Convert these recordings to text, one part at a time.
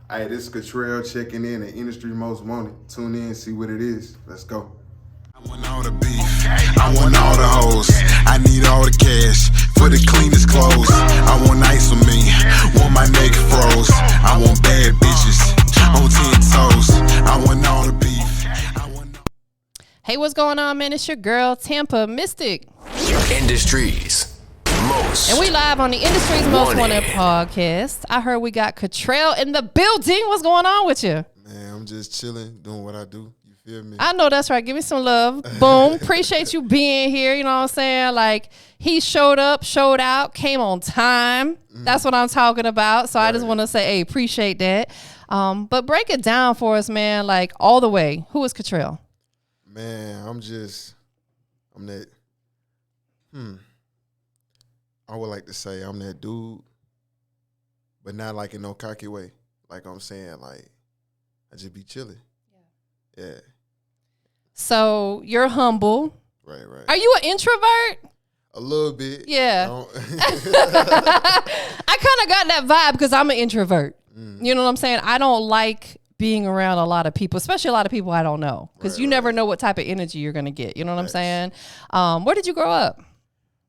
Hey, this is Katrell checking in at Industry Most Wanted. Tune in, see what it is. Let's go. I want all the beef, I want all the hoes, I need all the cash for the cleanest clothes. I want ice on me, want my neck froze. I want bad bitches on 10 toes. I want all the beef. Hey, what's going on, man? It's your girl, TampaMystic. Industries Most. And we live on the Industries Most Wanted podcast. I heard we got Katrail in the building. What's going on with you? Man, I'm just chilling, doing what I do. You feel me? I know that's right. Give me some love. Boom. Appreciate you being here. You know what I'm saying? Like, he showed up, showed out, came on time. That's what I'm talking about. So I just want to say, hey, appreciate that. But break it down for us, man, like all the way. Who is Katrail? Man, I'm that, I would like to say I'm that dude, but not like in no cocky way. Like I'm saying, like, I just be chilling. Yeah. So you're humble. Right. Are you an introvert? A little bit. Yeah. I kind of got that vibe because I'm an introvert. You know what I'm saying? I don't like being around a lot of people, especially a lot of people I don't know, because you never know what type of energy you're going to get. You know what I'm saying? Where did you grow up?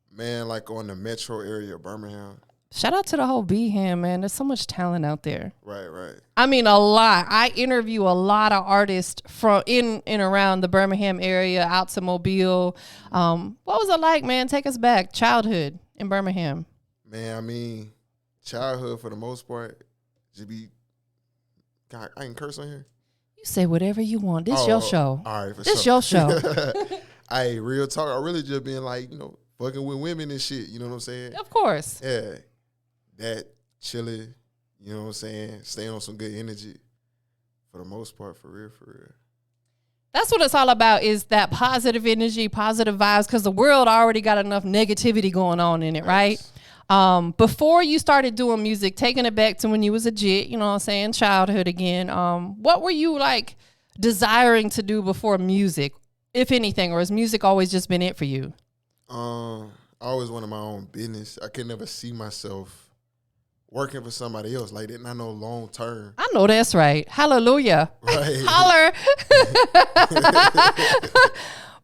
Man, like on the metro area of Birmingham. Shout out to the whole Birmingham, man. There's so much talent out there. Right. I mean, a lot. I interview a lot of artists from in and around the Birmingham area, out to Mobile. What was it like, man? Take us back. Childhood in Birmingham. Man, I mean, childhood for the most part, just be, God, I can curse on here. You say whatever you want. This your show. All right, This your show. Hey, real talk. I really just been like, fucking with women and shit. You know what I'm saying? Of course. Yeah. That chilling, you know what I'm saying? Staying on some good energy for the most part, for real. That's what it's all about, is that positive energy, positive vibes, because the world already got enough negativity going on in it, right? Before you started doing music, taking it back to when you was a jit, you know what I'm saying, childhood again, what were you like desiring to do before music, if anything, or has music always just been it for you? I always wanted my own business. I could never see myself working for somebody else like that, not no long term. I know that's right. Hallelujah. Right. Holler.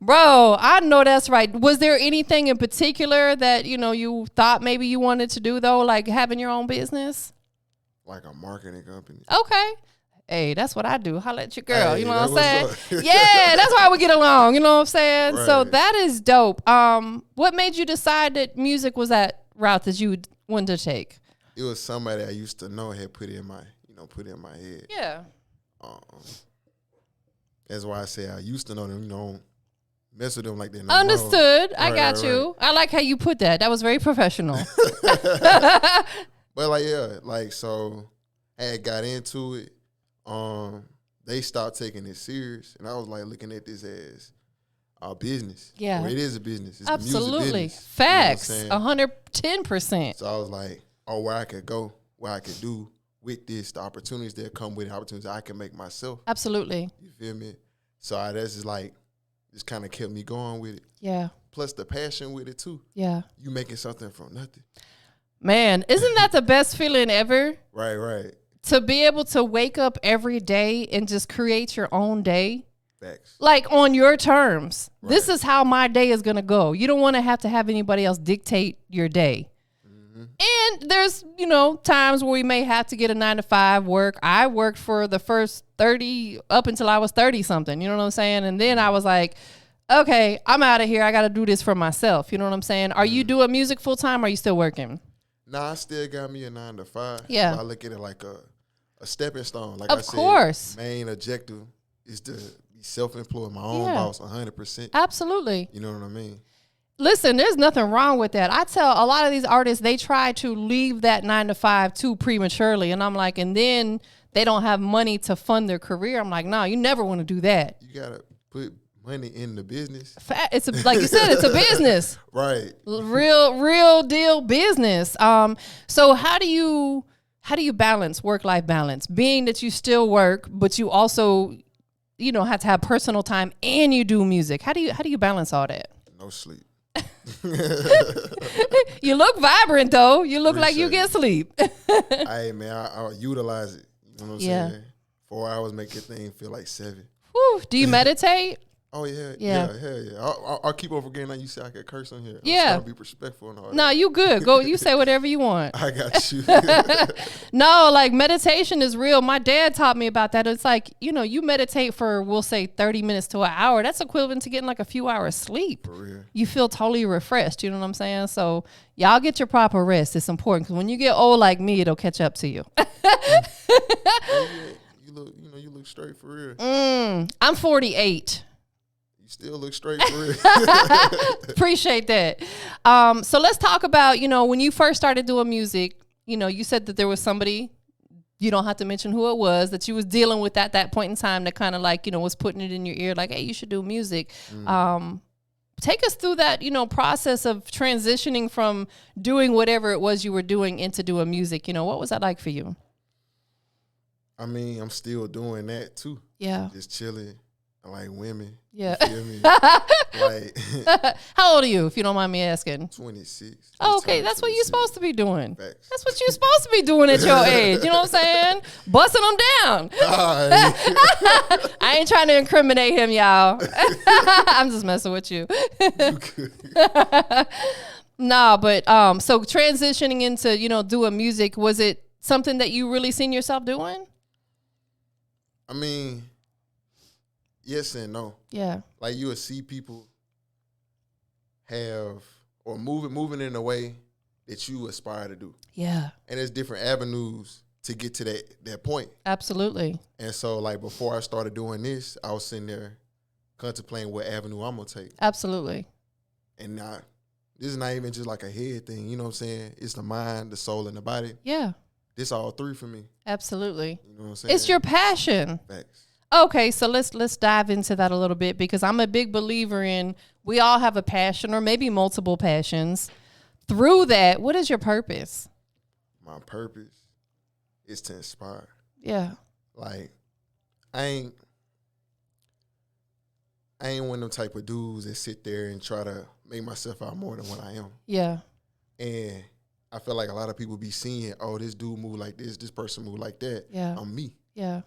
Bro, I know that's right. Was there anything in particular that, you thought maybe you wanted to do, though, like having your own business? Like a marketing company. Okay. Hey, that's what I do. Holla at your girl. Hey, you know what I'm saying? saying? Yeah, that's why we get along. You know what I'm saying? Right. So that is dope. What made you decide that music was that route that you wanted to take? It was somebody I used to know had put it in my head. Yeah. That's why I say I used to know them, don't mess with them like that. Understood. I got Right. you. I like how you put that. That was very professional. But so I had got into it. They stopped taking it serious, and I was like looking at this as our business. Yeah. Well, it is a business. It's Absolutely. The music business. Facts. You know what I'm saying? 110%. So I was like, where I could go, what I could do with this, the opportunities that come with it, opportunities I can make myself. Absolutely. You feel me? So that's just like, just kind of kept me going with it. Yeah. Plus the passion with it too. Yeah. You making something from nothing. Man, isn't that the best feeling ever? Right. To be able to wake up every day and just create your own day. Facts. Like on your terms. Right. This is how my day is going to go. You don't want to have anybody else dictate your day. And there's, times where we may have to get a 9-to-5 work. I worked for the first 30 up until I was 30 something. You know what I'm saying? And then I was like, okay, I'm out of here. I got to do this for myself. You know what I'm saying? Are you doing music full time or are you still working? Nah, I still got me a 9-to-5. Yeah. So I look at it like a stepping stone. Like Of I said, course. main objective is to be self-employed, my own Yeah. boss, 100%. Absolutely. You know what I mean? Listen, there's nothing wrong with that. I tell a lot of these artists, they try to leave that 9-to-5 too prematurely. And I'm like, and then they don't have money to fund their career. I'm like, no, you never want to do that. You got to put money in the business. It's like you said, it's a business. Right. Real deal business. So how do you balance work-life balance? Being that you still work, but you also, have to have personal time and you do music. How do you balance all that? No sleep. You look vibrant though. You look like you Appreciate get sleep. Hey man, I utilize it. You You know what I'm Yeah. saying? 4 hours make your thing feel like 7. Whew. Do you meditate? Oh, yeah. Yeah. Yeah, hell yeah. I'll keep on forgetting that you say I can curse on here. Yeah. I'm trying to be respectful and all No, that. you good. Go. You say whatever you want. I got you. No, like meditation is real. My dad taught me about that. It's like, you meditate for, we'll say 30 minutes to an hour. That's equivalent to getting like a few hours sleep. For real. You feel totally refreshed. You know what I'm saying? So y'all get your proper rest. It's important because when you get old like me, it'll catch up to you. You look straight for real. I'm 48. You still look straight for real. Appreciate that. So let's talk about, when you first started doing music, you said that there was somebody, you don't have to mention who it was, that you was dealing with at that point in time that kind of like, was putting it in your ear like, hey, you should do music. Take us through that, process of transitioning from doing whatever it was you were doing into doing music. What was that like for you? I mean, I'm still doing that too. Yeah. Just chilling. I like women. Yeah. You feel me? Like How old are you, if you don't mind me asking? 26. Oh, okay, that's what you're supposed to be doing. Facts. That's what you're supposed to be doing at your age. You know what I'm saying? Busting them down. I ain't trying to incriminate him, y'all. I'm just messing with you. Nah, but so transitioning into, doing music, was it something that you really seen yourself doing? I mean, yes and no. Yeah. Like you would see people have or moving in a way that you aspire to do. Yeah. And there's different avenues to get to that point. Absolutely. And so like before I started doing this, I was sitting there contemplating what avenue I'm gonna take. Absolutely. And now this is not even just like a head thing, you know what I'm saying? It's the mind, the soul, and the body. Yeah. This all three for me. Absolutely. You know what I'm saying? It's your passion. Facts. Okay, so let's dive into that a little bit because I'm a big believer in we all have a passion or maybe multiple passions. Through that, what is your purpose? My purpose is to inspire. Yeah. Like, I ain't one of them type of dudes that sit there and try to make myself out more than what I am. Yeah. And I feel like a lot of people be seeing, oh, this dude move like this person move like that. Yeah. I'm me. Yeah.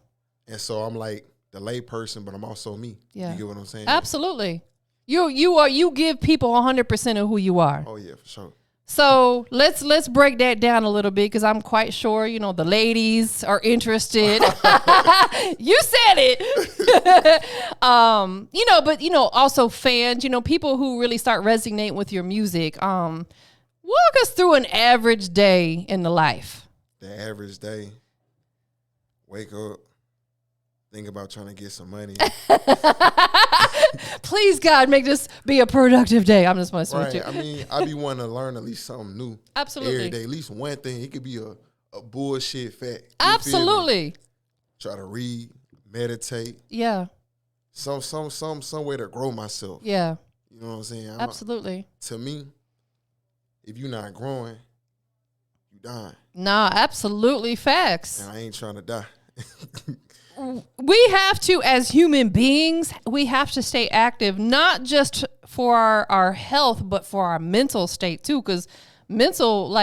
And so I'm like the lay person, but I'm also me. Yeah. You get what I'm saying? Absolutely. You give people 100% of who you are. Oh yeah, for sure. So let's break that down a little bit because I'm quite sure, the ladies are interested. You said it. But also fans, people who really start resonating with your music. Walk us through an average day in the life. The average day, wake up, think about trying to get some money. Please, God, make this be a productive day. I'm just messing with you. I mean, I be wanting to learn at least something new. Absolutely. Every day, at least one thing. It could be a bullshit fact. You Absolutely. Try to read, meditate. Yeah. Some way to grow myself. Yeah. You know what I'm saying? Absolutely. To me, if you're not growing, you dying. Nah, absolutely facts. And I ain't trying to die. We have to, as human beings, we have to stay active, not just for our health, but for our mental state too, because mental,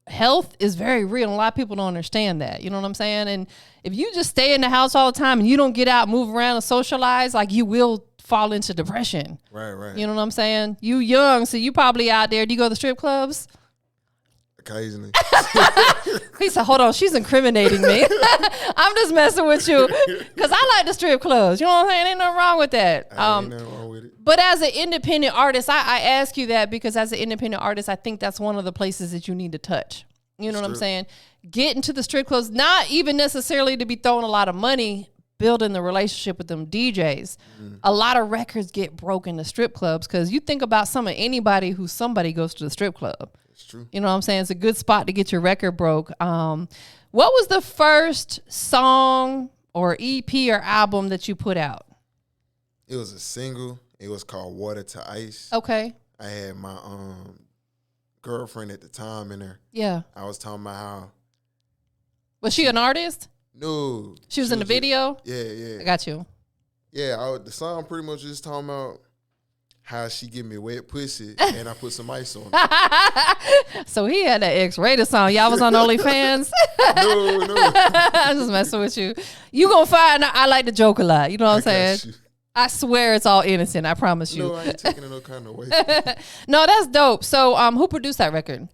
health is very real. And a lot of people don't understand that. You know what I'm saying? And if you just stay in the house all the time and you don't get out, move around, and socialize, you will fall into depression. Right. You know what I'm saying? You young, so you probably out there. Do you go to the strip clubs? Occasionally. He said, hold on, she's incriminating me. I'm just messing with you because I like the strip clubs. You know what I'm saying? Ain't nothing wrong with that. Ain't nothing wrong with it. But as an independent artist, I ask you that because as an independent artist, I think that's one of the places that you need to touch. You know what I'm saying? Get into the strip clubs, not even necessarily to be throwing a lot of money, building the relationship with them DJs. A lot of records get broke in the strip clubs because you think about anybody who somebody goes to the strip club. It's true. You know what I'm saying? It's a good spot to get your record broke. What was the first song or EP or album that you put out? It was a single. It was called Water to Ice. Okay. I had my girlfriend at the time in there. Yeah. I was talking about how. Was she an artist? No. She was in the video? Yeah. I got you. Yeah, the song pretty much just talking about how she give me wet pussy and I put some ice on it. So he had that X-rated song. Y'all was on OnlyFans? No. I'm just messing with you. You gonna find I like to joke a lot. You know what I'm saying? You. I swear it's all innocent. I promise you. No, I ain't taking it no kind of way. No, that's dope. So who produced that record?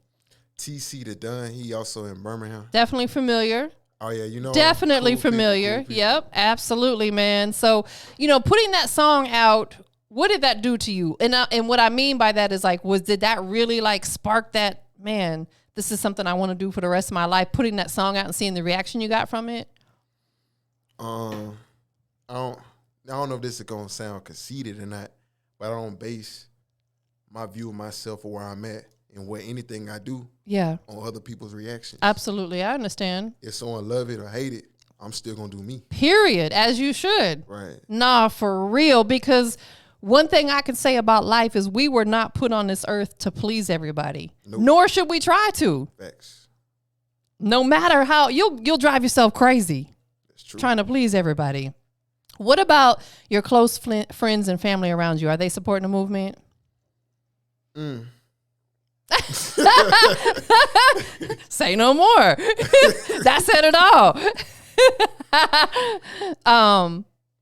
TC the Dunn, he also in Birmingham. Definitely familiar. Oh yeah, you know. Definitely cool familiar. People. Yep, absolutely, man. So, putting that song out, what did that do to you? And what I mean by that is like, did that really like spark that, man, this is something I want to do for the rest of my life, putting that song out and seeing the reaction you got from it? I don't know if this is gonna sound conceited or not, but I don't base my view of myself or where I'm at and what anything I do on other people's reactions. Absolutely, I understand. If someone love it or hate it, I'm still gonna do me. Period, as you should. Right. Nah, for real, because one thing I can say about life is we were not put on this earth to please everybody. Nope. Nor should we try to. Facts. No matter how, you'll drive yourself crazy. That's true. Trying to please everybody. What about your close friends and family around you? Are they supporting the movement? Say no more. That said it all.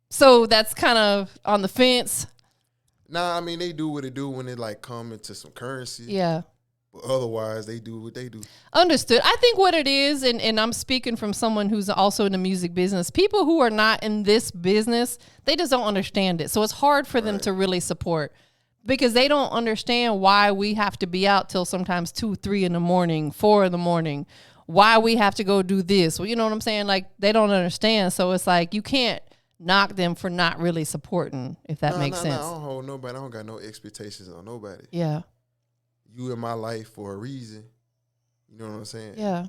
So that's kind of on the fence. Nah, I mean they do what they do when they like come into some currency. Yeah. But otherwise they do what they do. Understood. I think what it is, and I'm speaking from someone who's also in the music business, people who are not in this business, they just don't understand it. So it's hard for them to really support because they don't understand why we have to be out till sometimes 2, 3 in the morning, 4 in the morning, why we have to go do this. Well, you know what I'm saying? Like they don't understand. So it's like you can't knock them for not really supporting, if that makes sense. I don't hold nobody. I don't got no expectations on nobody. Yeah. You in my life for a reason. You know what I'm saying? Yeah.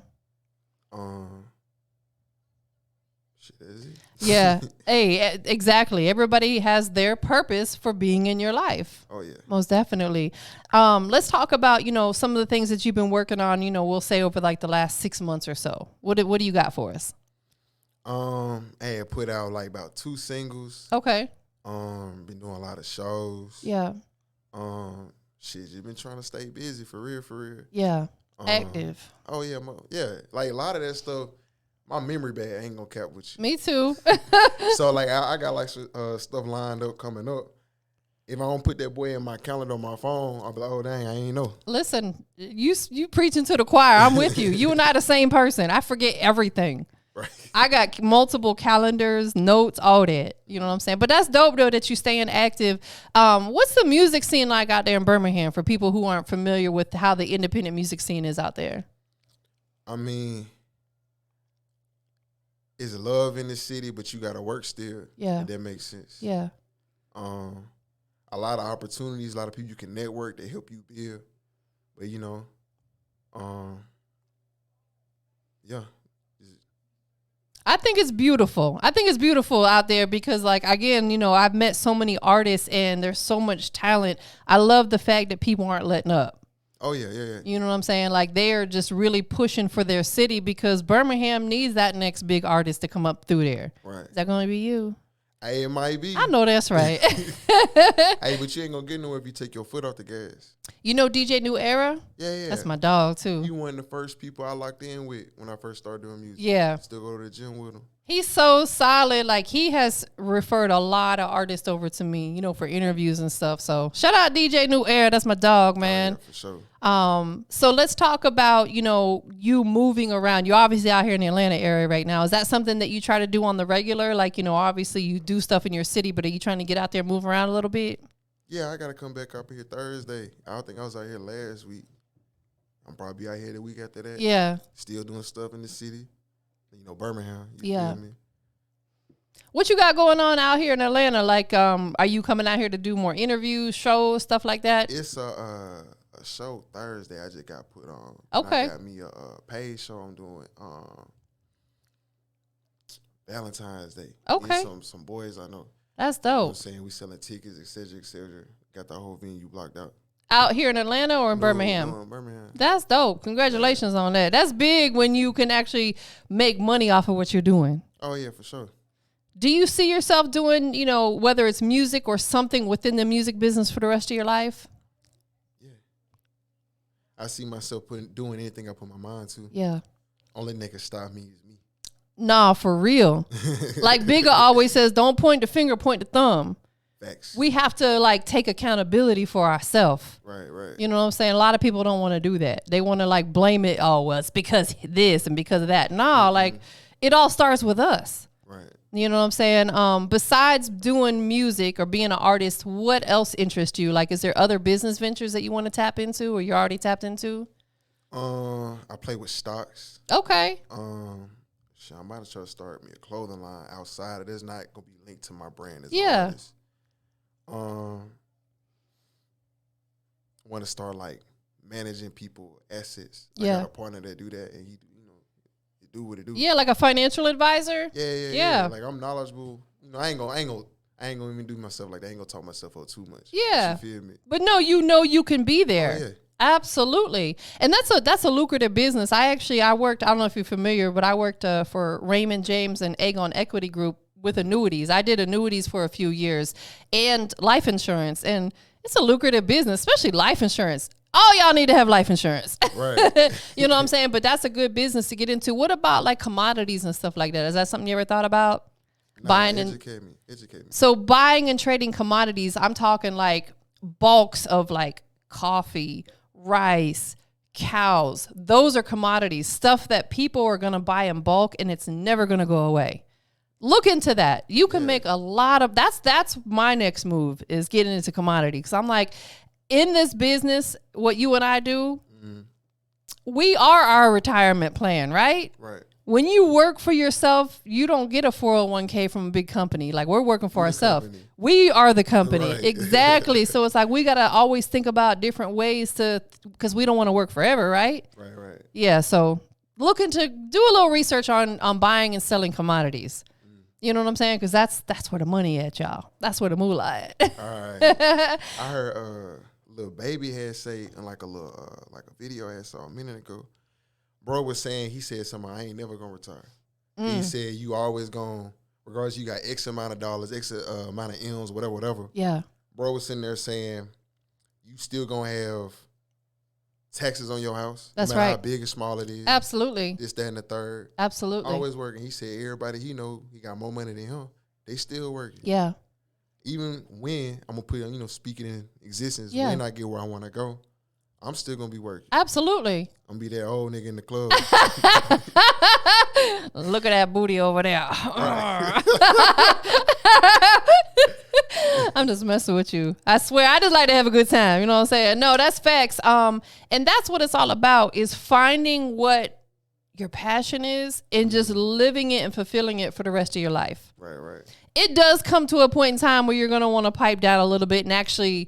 Shit, is it? Yeah. Hey, exactly. Everybody has their purpose for being in your life. Oh yeah. Most definitely. Let's talk about, some of the things that you've been working on, we'll say over like the last 6 months or so. What do you got for us? I had put out like about 2 singles. Okay. Been doing a lot of shows. Yeah. Just been trying to stay busy for real. Yeah. Active. Oh yeah, yeah. Like a lot of that stuff, my memory bad. I ain't gonna cap with you. Me too. So like I got like stuff lined up coming up. If I don't put that boy in my calendar on my phone, I'll be like, oh dang, I ain't know. Listen, you preaching to the choir. I'm with you. You and I the same person. I forget everything. Right. I got multiple calendars, notes, all that. You know what I'm saying? But that's dope, though, that you staying active. What's the music scene like out there in Birmingham for people who aren't familiar with how the independent music scene is out there? I mean, it's love in the city, but you got to work still. Yeah. If that makes sense. Yeah. A lot of opportunities, a lot of people you can network, they help you build. But, yeah. I think it's beautiful. I think it's beautiful out there because, like, again, I've met so many artists and there's so much talent. I love the fact that people aren't letting up. Oh, yeah. You know what I'm saying? Like, they're just really pushing for their city because Birmingham needs that next big artist to come up through there. Right. Is that going to be you? Hey, it might be. I know that's right. Hey, but you ain't going to get nowhere if you take your foot off the gas. You know DJ New Era? Yeah. That's my dog, too. You one of the first people I locked in with when I first started doing music. Yeah. Still go to the gym with him. He's so solid. Like, he has referred a lot of artists over to me, for interviews and stuff. So shout out DJ New Era. That's my dog, man. Oh, yeah, for sure. So let's talk about, you moving around. You're obviously out here in the Atlanta area right now. Is that something that you try to do on the regular? Like, obviously you do stuff in your city, but are you trying to get out there and move around a little bit? Yeah, I got to come back up here Thursday. I don't think I was out here last week. I'm probably out here the week after that. Yeah. Still doing stuff in the city. Birmingham. Yeah. Feel me? What you got going on out here in Atlanta? Like, are you coming out here to do more interviews, shows, stuff like that? It's a show Thursday I just got put on. Okay. I got me a paid show I'm doing Valentine's Day. Okay. Some boys I know. That's You know what I'm dope. saying? We selling tickets, et cetera. Got the whole venue blocked out. Out here in Atlanta or in Birmingham? No, in Birmingham. That's dope. Congratulations on that. That's big when you can actually make money off of what you're doing. Oh, yeah, for sure. Do you see yourself doing, you know, whether it's music or something within the music business for the rest of your life? Yeah. I see myself doing anything I put my mind to. Yeah. Only nigga stop me is me. Nah, for real. Like Bigger always says, don't point the finger, point the thumb. Facts. We have to like take accountability for ourselves. Right. You know what I'm saying? A lot of people don't want to do that. They want to like blame it. Oh, well, it's because this and because of that. Nah, like it all starts with us. Right. You know what I'm saying? Besides doing music or being an artist, what else interests you? Like, is there other business ventures that you want to tap into or you're already tapped into? I play with stocks. Okay. Shit, I might have tried to start me a clothing line outside of this. Not gonna be linked to my brand as an Yeah. artist. Want to start like managing people assets. I got a partner that do that, and he do what it do. Yeah, like a financial advisor. Yeah. Like I'm knowledgeable. You know, I ain't gonna even do myself like that. I ain't gonna talk myself up too much. Yeah. You feel me? But no, you know you can be there. Oh, yeah. Absolutely. And that's a lucrative business. I worked, I don't know if you're familiar, but I worked for Raymond James and Aegon Equity Group with annuities. I did annuities for a few years and life insurance. And it's a lucrative business, especially life insurance. All y'all need to have life insurance. Right. You know what I'm saying? But that's a good business to get into. What about like commodities and stuff like that? Is that something you ever thought about? Educate me. So buying and trading commodities, I'm talking like bulks of like coffee, rice, cows. Those are commodities, stuff that people are going to buy in bulk and it's never going to go away. Look into that. You can make a lot of, that's my next move is getting into commodity. Because I'm like, in this business, what you and I do, we are our retirement plan, right? Right. When you work for yourself, you don't get a 401k from a big company. Like we're working for ourselves. We are the company. Right. Exactly. So it's like we got to always think about different ways because we don't want to work forever, right? Right. Yeah. So do a little research on buying and selling commodities. You know what I'm saying? Because that's where the money at, y'all. That's where the moolah at. All right. I heard Lil Baby had say in like a little like a video I saw a minute ago. Bro was saying, he said something, I ain't never gonna retire. He said you always gonna, regardless you got X amount of dollars, X amount of M's, whatever. Yeah. Bro was sitting there saying, you still gonna have taxes on your house. That's no matter right. how big or small it is. Absolutely. This, that, and the third. Absolutely. Always working. He said everybody he know, he got more money than him. They still working. Yeah. Even when I'm gonna put speaking in existence, Yeah. when I get where I wanna go, I'm still gonna be working. Absolutely. I'm gonna be that old nigga in the club. Look at that booty over there. I'm just messing with you. I swear, I just like to have a good time. You know what I'm saying? No, that's facts. And that's what it's all about, is finding what your passion is and just living it and fulfilling it for the rest of your life. Right. It does come to a point in time where you're going to want to pipe down a little bit and actually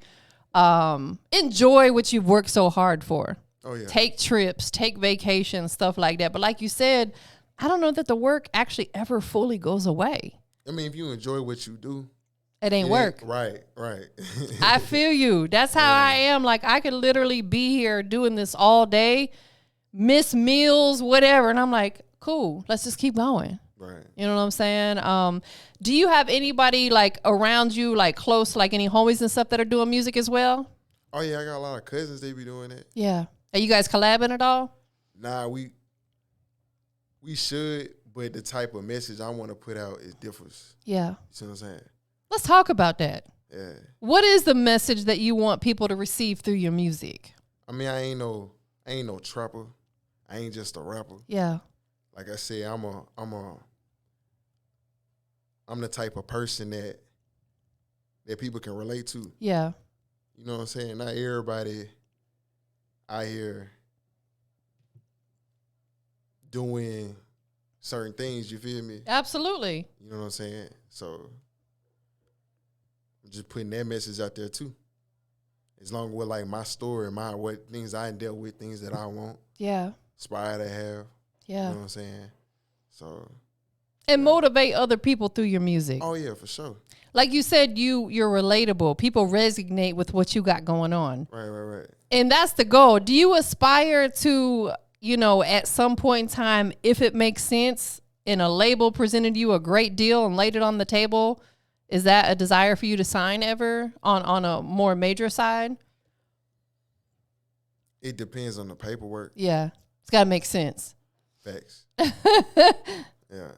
enjoy what you've worked so hard for. Oh, yeah. Take trips, take vacations, stuff like that. But like you said, I don't know that the work actually ever fully goes away. I mean, if you enjoy what you do, it ain't work. Right. I feel you. That's how I am. Like, I could literally be here doing this all day, miss meals, whatever. And I'm like, cool, let's just keep going. Right. You know what I'm saying? Do you have anybody like around you, like close, like any homies and stuff that are doing music as well? Oh, yeah, I got a lot of cousins, they be doing it. Yeah. Are you guys collabing at all? Nah, we should, but the type of message I want to put out is different. Yeah. You see what I'm saying? Let's talk about that. Yeah. What is the message that you want people to receive through your music? I mean, I ain't no trapper. I ain't just a rapper. Yeah. Like I said, I'm the type of person that people can relate to. Yeah. You know what I'm saying? Not everybody out here doing certain things, you feel me? Absolutely. You know what I'm saying? So I'm just putting that message out there too. As long as with like my story, what things I dealt with, things that I want. Yeah. Aspire to have. Yeah. You know what I'm saying? So. And motivate other people through your music. Oh yeah, for sure. Like you said, you're relatable. People resonate with what you got going on. Right. And that's the goal. Do you aspire to, at some point in time, if it makes sense, and a label presented you a great deal and laid it on the table, is that a desire for you to sign ever on a more major side? It depends on the paperwork. Yeah. It's got to make sense. Facts. Yeah.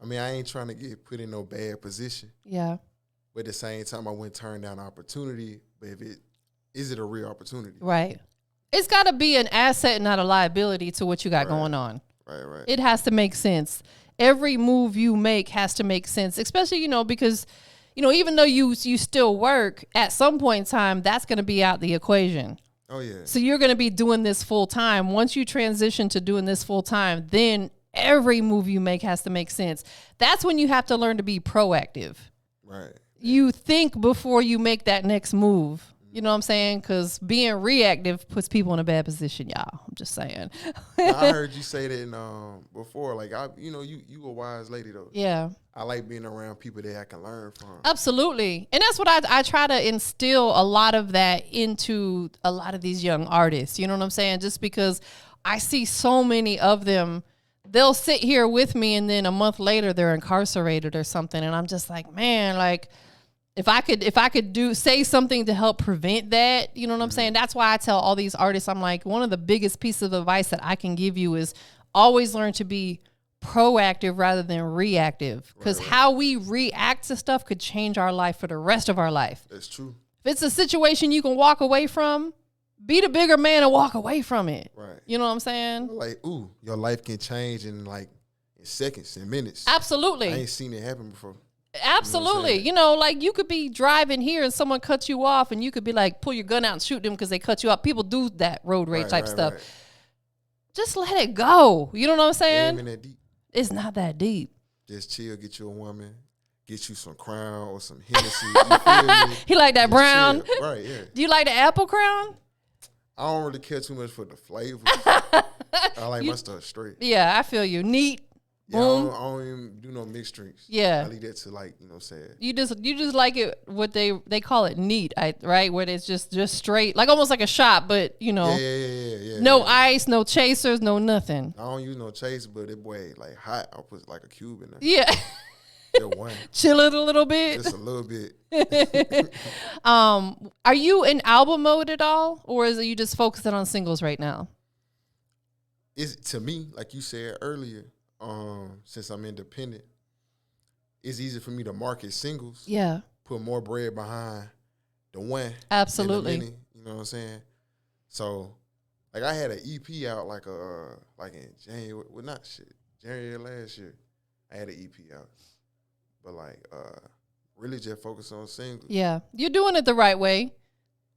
I mean, I ain't trying to get put in no bad position. Yeah. But at the same time, I wouldn't turn down opportunity. But is it a real opportunity? Right. It's got to be an asset and not a liability to what you got going on. Right. It has to make sense. Every move you make has to make sense, especially, because, even though you still work, at some point in time, that's going to be out the equation. Oh, yeah. So you're going to be doing this full time. Once you transition to doing this full time, then every move you make has to make sense. That's when you have to learn to be proactive. Right. You think before you make that next move. You know what I'm saying? Because being reactive puts people in a bad position, y'all. I'm just saying. I heard you say that before. Like, you a wise lady, though. Yeah. I like being around people that I can learn from. Absolutely. And that's what I try to instill a lot of that into a lot of these young artists. You know what I'm saying? Just because I see so many of them, they'll sit here with me and then a month later they're incarcerated or something. And I'm just like, man, like, if I could say something to help prevent that, you know what I'm saying? That's why I tell all these artists, I'm like, one of the biggest pieces of advice that I can give you is always learn to be proactive rather than reactive. Because how we react to stuff could change our life for the rest of our life. That's true. If it's a situation you can walk away from, be the bigger man and walk away from it. Right. You know what I'm saying? Like, your life can change in seconds and minutes. Absolutely. I ain't seen it happen before. Absolutely. You know, like you could be driving here and someone cuts you off and you could be like, pull your gun out and shoot them because they cut you off. People do that road rage type stuff. Right. Just let it go. You know what I'm saying? It ain't that deep. It's not that deep. Just chill, get you a woman, get you some Crown or some Hennessy. You feel me? He like that Just brown. chill. Right, yeah. Do you like the apple Crown? I don't really care too much for the flavor. I like my stuff straight. Yeah, I feel you. Neat. Yeah, I don't even do no mixed drinks. Yeah. I leave that to what I'm saying. You just like it, what they call it neat, right? Where it's just straight, like almost like a shot, but Yeah. No ice, no chasers, no nothing. I don't use no chaser, but it boy like hot. I'll put like a cube in there. Yeah. One. Chill it a little bit. Just a little bit. Are you in album mode at all? Or is it you just focusing on singles right now? To me, like you said earlier, since I'm independent, it's easy for me to market singles. Yeah. Put more bread behind the one. Absolutely. Many, you know what I'm saying? So, like I had an EP out like in January, January last year. I had an EP out. But really just focus on singles. Yeah. You're doing it the right way.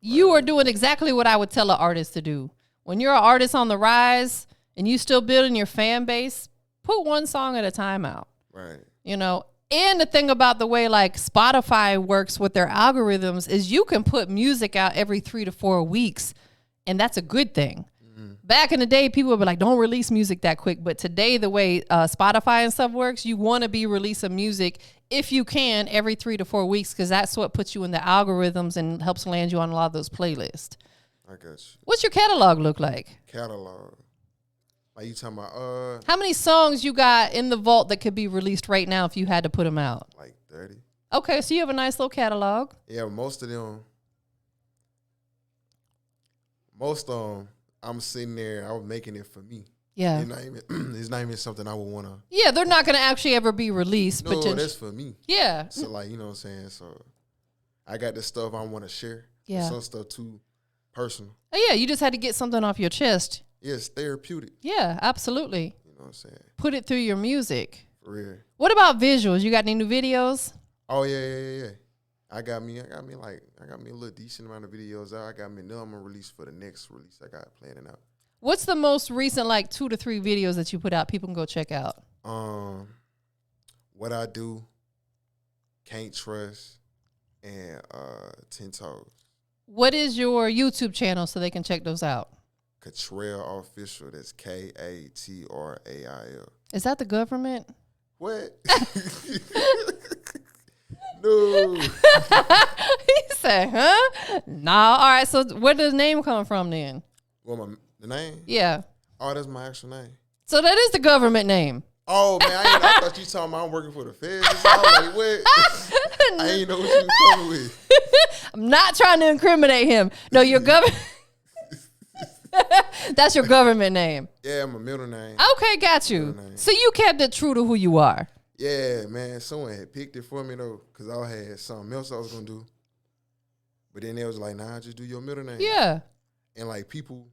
You are doing exactly what I would tell an artist to do. When you're an artist on the rise and you still building your fan base, put one song at a time out. Right. And the thing about the way like Spotify works with their algorithms is you can put music out every 3 to 4 weeks, and that's a good thing. Back in the day, people would be like, don't release music that quick. But today, the way Spotify and stuff works, you want to be releasing music, if you can, every 3 to 4 weeks, because that's what puts you in the algorithms and helps land you on a lot of those playlists. I got you. What's your catalog look like? Catalog. Like you talking about how many songs you got in the vault that could be released right now if you had to put them out? Like 30. Okay, so you have a nice little catalog. Yeah, most of them, I'm sitting there, I was making it for me. Yeah. It's not even something I would want to. Yeah, they're not going to actually ever be released. No, that's for me. Yeah. So, you know what I'm saying? So, I got the stuff I want to share. Yeah. Some stuff too personal. Oh, yeah, you just had to get something off your chest. Yeah, it's therapeutic. Yeah, absolutely. You know what I'm saying? Put it through your music. For real. What about visuals? You got any new videos? Oh, yeah. I got me a little decent amount of videos out. I got me now I'm gonna release for the next release I got planning out. What's the most recent 2 to 3 videos that you put out people can go check out? What I Do, Can't Trust, and 10 Toes. What is your YouTube channel so they can check those out? Katrail Official. That's Katrail. Is that the government? What? No. He said, huh? Nah. All right. So where does the name come from then? Well, the name? Yeah. Oh, that's my actual name. So that is the government name. Oh man, I thought you talking about I'm working for the feds. I was like, what? I ain't know what you was coming with. I'm not trying to incriminate him. No, your government. That's your government name. Yeah, my middle name. Okay, got you. So you kept it true to who you are. Yeah, man. Someone had picked it for me though, because I had something else I was gonna do. But then they was like, nah, just do your middle name. Yeah. And like people,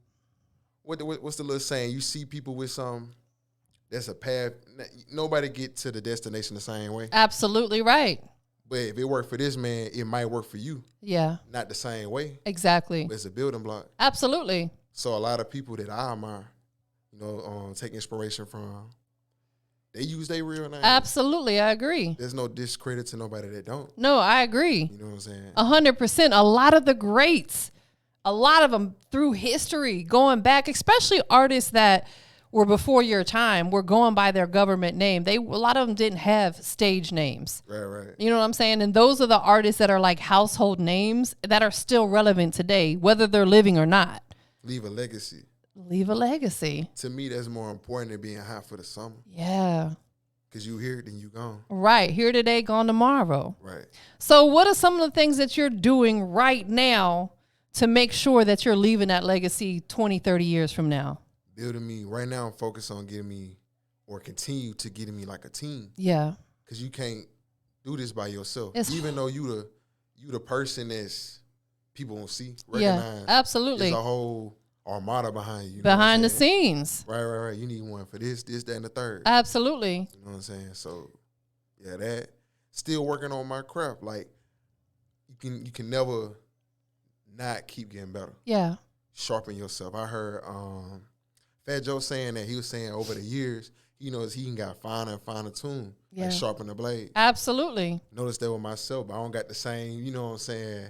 what's the little saying? You see people with something that's a path. Nobody get to the destination the same way. Absolutely right. But if it worked for this man, it might work for you. Yeah. Not the same way. Exactly. But it's a building block. Absolutely. So a lot of people that I admire, take inspiration from, they use their real name. Absolutely, I agree. There's no discredit to nobody that don't. No, I agree. You know what I'm saying? 100%. A lot of the greats, a lot of them through history, going back, especially artists that were before your time, were going by their government name. A lot of them didn't have stage names. Right. You know what I'm saying? And those are the artists that are like household names that are still relevant today, whether they're living or not. Leave a legacy. Leave a legacy. To me, that's more important than being hot for the summer. Yeah. Because you here, then you gone. Right. Here today, gone tomorrow. Right. So what are some of the things that you're doing right now to make sure that you're leaving that legacy 20, 30 years from now? Building me. Right now, I'm focused on getting me, or continue to getting me like a team. Yeah. Because you can't do this by yourself. Even though you the person that's people won't see, recognize. Yeah, absolutely. There's a whole armada behind you. Behind the scenes. Right. You need one for this, that, and the third. Absolutely. You know what I'm saying? So, yeah, that. Still working on my craft. Like, you can never not keep getting better. Yeah. Sharpen yourself. I heard Fat Joe saying that. He was saying over the years, he knows he can got finer and finer tune. Yeah. Like sharpen the blade. Absolutely. Notice that with myself, but I don't got the same, you know what I'm saying,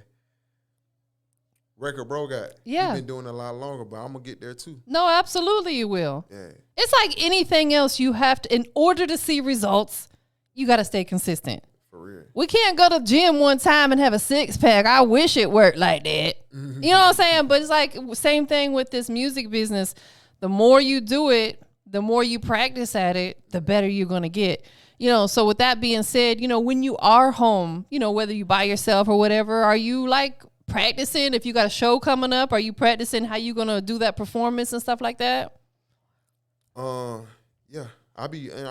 record bro got. Yeah. You've been doing it a lot longer, but I'm going to get there too. No, absolutely you will. Yeah. It's like anything else, you have to, in order to see results, you got to stay consistent. For real. We can't go to the gym one time and have a six-pack. I wish it worked like that. Mm-hmm. You know what I'm saying? But it's like same thing with this music business. The more you do it, the more you practice at it, the better you're going to get. So with that being said, when you are home, whether you by yourself or whatever, are you like practicing? If you got a show coming up, are you practicing how you going to do that performance and stuff like that? Yeah. I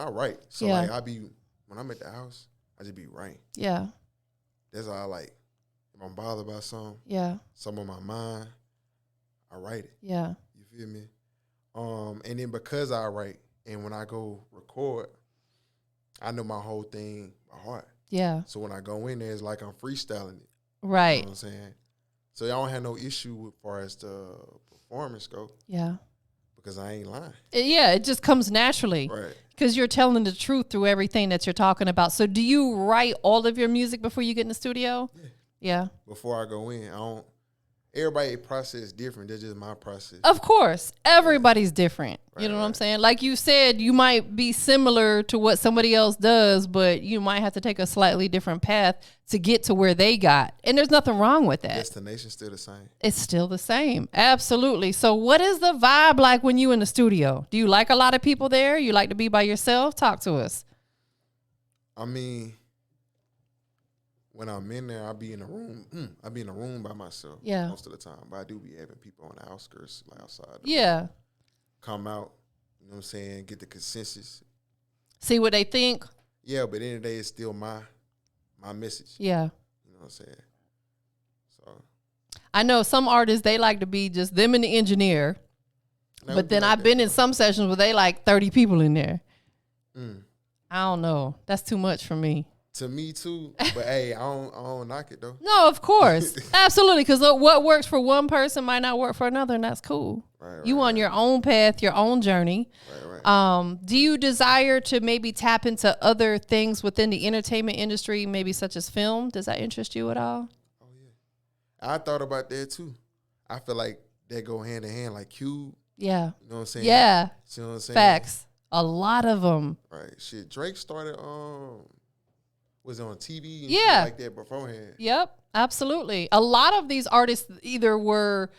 write. So yeah. When I'm at the house, I just be writing. Yeah. That's all I like. If I'm bothered by something, something on my mind, I write it. Yeah. You feel me? And then because I write, and when I go record, I know my whole thing by heart. Yeah. So when I go in there, it's like I'm freestyling it. Right. You know what I'm saying? So I don't have no issue as far as the performance go. Yeah. Because I ain't lying. Yeah, it just comes naturally. Right. Because you're telling the truth through everything that you're talking about. So do you write all of your music before you get in the studio? Yeah. Before I go in, everybody's process is different. That's just my process. Of course. Everybody's different. Right, you know what I'm saying? Like you said, you might be similar to what somebody else does, but you might have to take a slightly different path to get to where they got. And there's nothing wrong with that. Destination's still the same. It's still the same. Absolutely. So what is the vibe like when you in the studio? Do you like a lot of people there? You like to be by yourself? Talk to us. I mean, when I'm in there, I be in a room. I be in a room by myself most of the time. But I do be having people on the outskirts, like outside. Yeah. Come out, you know what I'm saying, get the consensus. See what they think? Yeah, but at the end of the day, it's still my message. Yeah. You know what I'm saying? So I know some artists, they like to be just them and the engineer. But then I've been in some sessions where they like 30 people in there. I don't know. That's too much for me. To me too, but hey, I don't knock it though. No, of course. Absolutely, because what works for one person might not work for another, and that's cool. Right, you on your own path, your own journey. Right. Do you desire to maybe tap into other things within the entertainment industry, maybe such as film? Does that interest you at all? Oh, yeah. I thought about that too. I feel like they go hand in hand, like Cube. Yeah. You know what I'm saying? Yeah. You know what I'm saying? Facts. A lot of them. Right. Shit, Drake started was on TV and shit like that beforehand. Yep, absolutely. A lot of these artists either were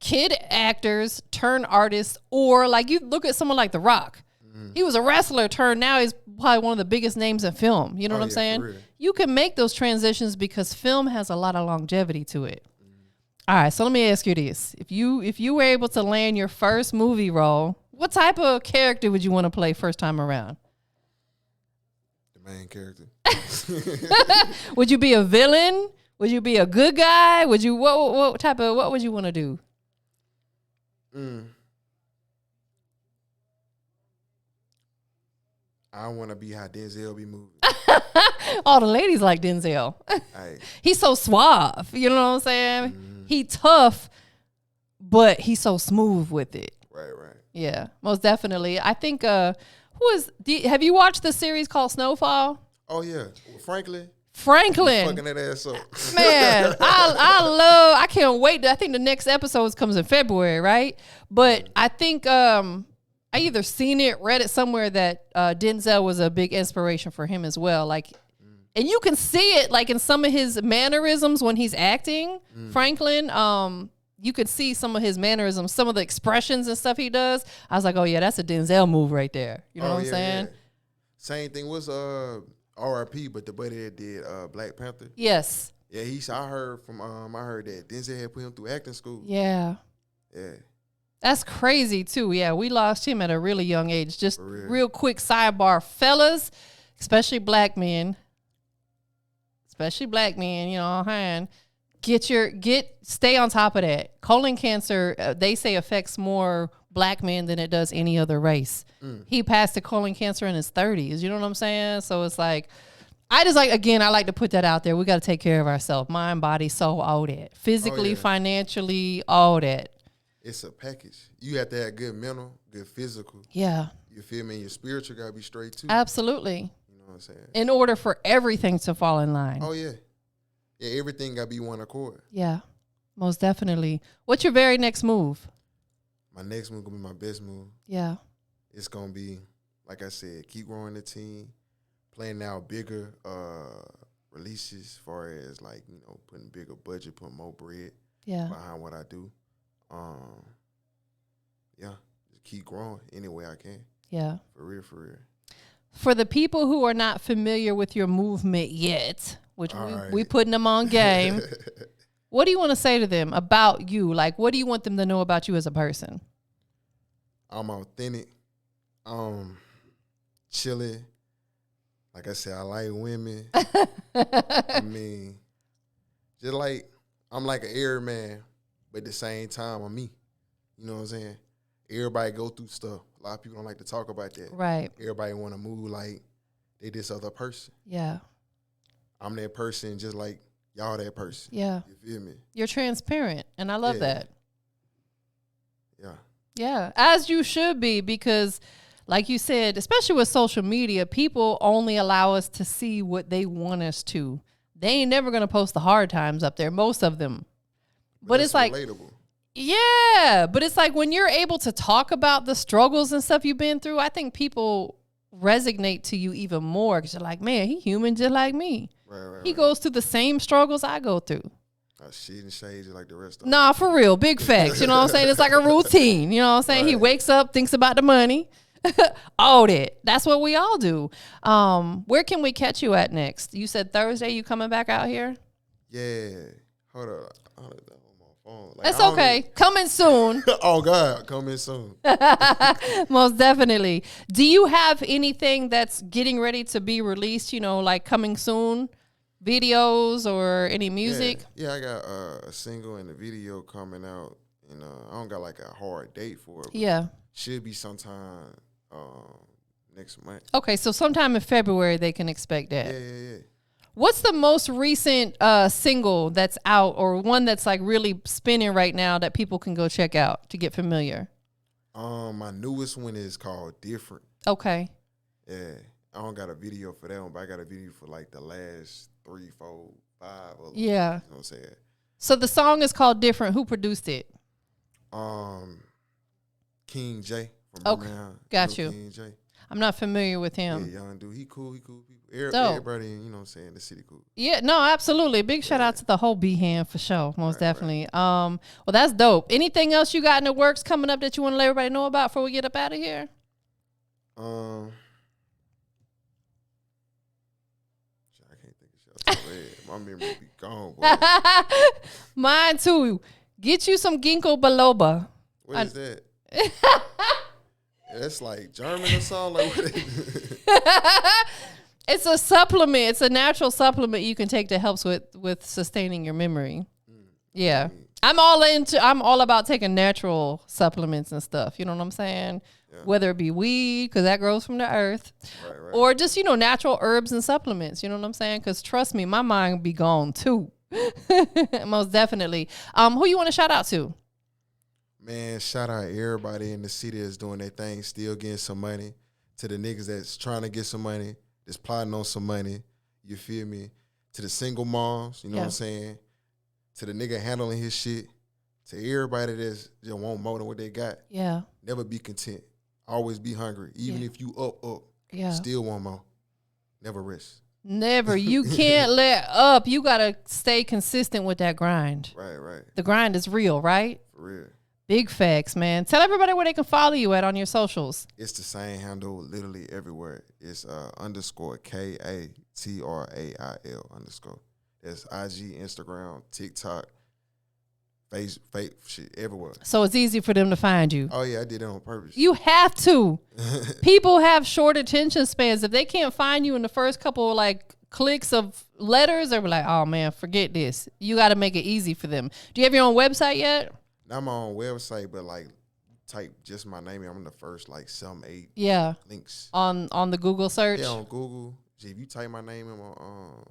kid actors, turn artists, or like you look at someone like The Rock. He was a wrestler turned now he's probably one of the biggest names in film. You know what I'm saying? You can make those transitions because film has a lot of longevity to it. All right, so let me ask you this. If you were able to land your first movie role, what type of character would you want to play first time around? The main character. Would you be a villain? Would you be a good guy? Would you what would you want to do? I want to be how Denzel be moving. All the ladies like Denzel. He's so suave. You know what I'm saying? He tough, but he's so smooth with it. Right. Yeah, most definitely. I think, have you watched the series called Snowfall? Oh, yeah. Franklin. Fucking that ass up. Man, I can't wait. I think the next episode comes in February, right? But I think I either seen it, read it somewhere that Denzel was a big inspiration for him as well. Like, and you can see it like in some of his mannerisms when he's acting. Franklin, you could see some of his mannerisms, some of the expressions and stuff he does. I was like, oh yeah, that's a Denzel move right there. You know what I'm saying? Yeah. Same thing was R.I.P. but the buddy that did Black Panther. Yes. Yeah, I heard that Denzel had put him through acting school. Yeah. Yeah. That's crazy too. Yeah, we lost him at a really young age. Just real quick sidebar, fellas, especially black men, you know, stay on top of that. Colon cancer, they say affects more black men than it does any other race. He passed the colon cancer in his 30s. You know what I'm saying? So it's like, I like to put that out there. We got to take care of ourselves. Mind, body, soul, all that. Physically, financially, all that. It's a package. You have to have good mental, good physical. Yeah. You feel me? Your spiritual got to be straight too. Absolutely. You know what I'm saying? In order for everything to fall in line. Oh, yeah. Yeah, everything got to be one accord. Yeah, most definitely. What's your very next move? My next move going to be my best move. Yeah. It's going to be, like I said, keep growing the team, planning out bigger releases as far as, like, you know, putting bigger budget, putting more bread behind what I do. Just keep growing any way I can. Yeah. For real. For the people who are not familiar with your movement yet, which we putting them on game, what do you want to say to them about you? Like, what do you want them to know about you as a person? I'm authentic. Chilling. Like I said, I like women. I mean, just like, I'm like an air man, but at the same time, I'm me. You know what I'm saying? Everybody go through stuff. A lot of people don't like to talk about that. Right. Everybody want to move like they this other person. Yeah. I'm that person just like y'all that person. Yeah. You feel me? You're transparent, and I love that. Yeah. Yeah, as you should be, because like you said, especially with social media, people only allow us to see what they want us to. They ain't never going to post the hard times up there, most of them. But it's like, relatable. Yeah, but it's like when you're able to talk about the struggles and stuff you've been through, I think people resonate to you even more because you're like, man, he human just like me. Right, he goes through the same struggles I go through. Shit and shades like the rest of them. Nah, for real. Big facts. You know what I'm saying? It's like a routine. You know what I'm saying? Right. He wakes up, thinks about the money. All that. That's what we all do. Where can we catch you at next? You said Thursday you coming back out here? Yeah. Hold up. On my phone. Like, that's okay. Coming soon. Oh, God. Coming soon. Most definitely. Do you have anything that's getting ready to be released, you know, like coming soon? Videos or any music? Yeah, I got a single and a video coming out, and I don't got like a hard date for it. Yeah, should be sometime next month. Okay, so sometime in February they can expect that. Yeah. What's the most recent single that's out, or one that's like really spinning right now that people can go check out to get familiar? My newest one is called Different. Okay. Yeah, I don't got a video for that one, but I got a video for like the last 3, 4, 5. Yeah. You know what I'm saying? So the song is called Different. Who produced it? King J from Birmingham. Got you. King J. I'm not familiar with him. Yeah, young dude. He cool people. Everybody, you know what I'm saying, the city cool. Yeah, no, absolutely. Big shout out to the whole B-Hand for sure. Most definitely. Right. Well, that's dope. Anything else you got in the works coming up that you want to let everybody know about before we get up out of here? I can't think of shit. My memory be gone, boy. Mine too. Get you some ginkgo biloba. What is that? That's like German or something. Like, what is It's a supplement. It's a natural supplement you can take that helps with sustaining your memory. Yeah. I'm all about taking natural supplements and stuff. You know what I'm saying? Yeah. Whether it be weed, because that grows from the earth, right. Or just, natural herbs and supplements. You know what I'm saying? Because trust me, my mind be gone too. Most definitely. Who you want to shout out to? Man, shout out everybody in the city that's doing their thing, still getting some money. To the niggas that's trying to get some money, that's plotting on some money. You feel me? To the single moms, you know what I'm saying? To the nigga handling his shit. To everybody that's just want more than what they got. Yeah. Never be content. Always be hungry. Even if you up, still want more. Never rest. Never. You can't let up. You got to stay consistent with that grind. Right. The grind is real, right? For real. Big facts, man. Tell everybody where they can follow you at on your socials. It's the same handle literally everywhere. It's _ Katrail _ That's IG, Instagram, TikTok, Facebook, shit, everywhere. So it's easy for them to find you. Oh, yeah, I did it on purpose. You have to. People have short attention spans. If they can't find you in the first couple clicks of letters, they'll be like, oh, man, forget this. You got to make it easy for them. Do you have your own website yet? Not my own website, but type just my name. I'm in the first 7, 8 links. On the Google search? Yeah, on Google. If you type my name in on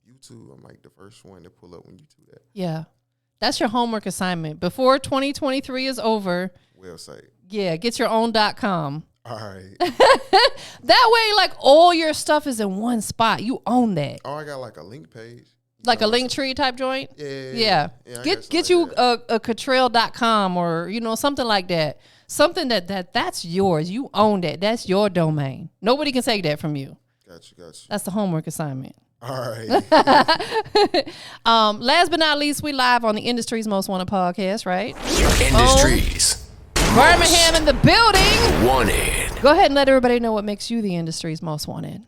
YouTube, I'm the first one to pull up when you do that. Yeah. That's your homework assignment. Before 2023 is over. Website. Yeah, get your own.com. All right. That way, all your stuff is in one spot. You own that. Oh, I got a link page. Like a link tree type joint? Yeah. Get you a Katrail.com or, something like that. Something that's yours. You own that. That's your domain. Nobody can take that from you. Got you. That's the homework assignment. All right. Last but not least, we live on the Industry's Most Wanted podcast, right? Industries. Birmingham in the building. Wanted. Go ahead and let everybody know what makes you the Industry's Most Wanted.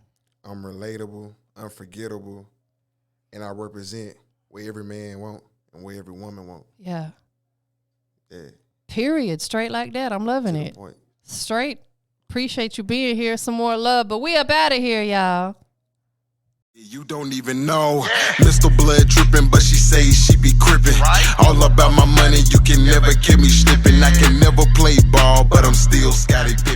I'm relatable, unforgettable, and I represent what every man want and what every woman want. Yeah. Yeah. Period. Straight like that. I'm loving it. Point. Straight. Appreciate you being here. Some more love, but we up out of here, y'all. You don't even know Mr. Blood tripping, but she say she be crippin'. All about my money, you can never get me slipping. I can never play ball, but I'm still Scottie Pippen.